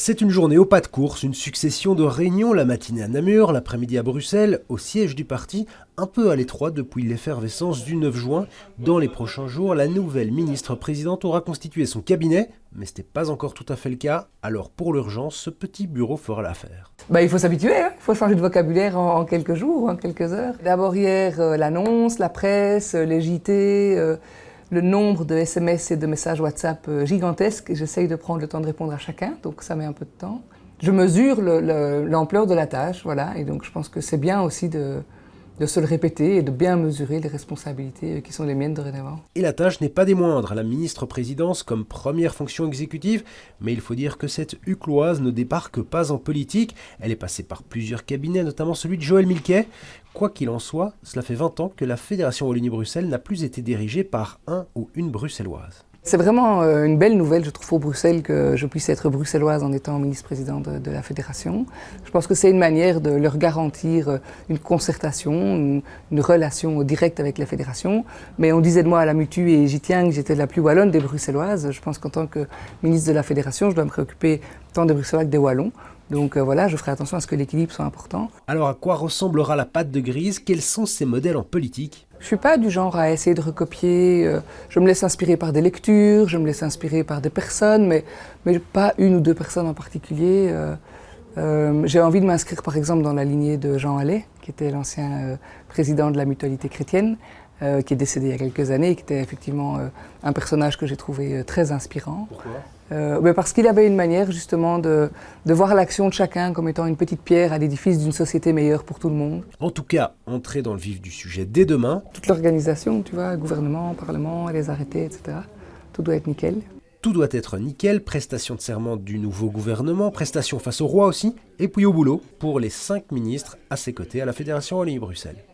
C'est une journée au pas de course, une succession de réunions, la matinée à Namur, l'après-midi à Bruxelles, au siège du parti, un peu à l'étroit depuis l'effervescence du 9 juin. Dans les prochains jours, la nouvelle ministre-présidente aura constitué son cabinet, mais ce n'est pas encore tout à fait le cas. Alors pour l'urgence, ce petit bureau fera l'affaire. Il faut s'habituer, hein. Il faut changer de vocabulaire en quelques jours, en quelques heures. D'abord hier, l'annonce, la presse, les JT, le nombre de SMS et de messages WhatsApp gigantesques. J'essaye de prendre le temps de répondre à chacun, donc ça met un peu de temps. Je mesure l'ampleur de la tâche, voilà, et donc je pense que c'est bien aussi de se le répéter et de bien mesurer les responsabilités qui sont les miennes dorénavant. Et la tâche n'est pas des moindres, la ministre-présidence comme première fonction exécutive, mais il faut dire que cette Ucloise ne débarque pas en politique. Elle est passée par plusieurs cabinets, notamment celui de Joël Milquet. Quoi qu'il en soit, cela fait 20 ans que la Fédération Wallonie-Bruxelles n'a plus été dirigée par un ou une bruxelloise. C'est vraiment une belle nouvelle, je trouve, pour Bruxelles que je puisse être bruxelloise en étant ministre-présidente de la Fédération. Je pense que c'est une manière de leur garantir une concertation, une relation directe avec la Fédération. Mais on disait de moi à la Mutu, et j'y tiens, que j'étais la plus wallonne des bruxelloises. Je pense qu'en tant que ministre de la Fédération, je dois me préoccuper tant des bruxellois que des wallons. Donc voilà, je ferai attention à ce que l'équilibre soit important. Alors à quoi ressemblera la pâte de Grise? Quels sont ses modèles en politique? Je ne suis pas du genre à essayer de recopier. Je me laisse inspirer par des lectures, je me laisse inspirer par des personnes, mais pas une ou deux personnes en particulier. J'ai envie de m'inscrire par exemple dans la lignée de Jean Allais, qui était l'ancien président de la Mutualité chrétienne, qui est décédé il y a quelques années et qui était effectivement un personnage que j'ai trouvé très inspirant. Pourquoi ? Parce qu'il avait une manière justement de voir l'action de chacun comme étant une petite pierre à l'édifice d'une société meilleure pour tout le monde. En tout cas, entrez dans le vif du sujet dès demain. Toute l'organisation, tu vois, gouvernement, parlement, les arrêtés, etc. Tout doit être nickel. Tout doit être nickel, prestation de serment du nouveau gouvernement, prestation face au roi aussi, et puis au boulot pour les 5 ministres à ses côtés à la Fédération Wallonie-Bruxelles.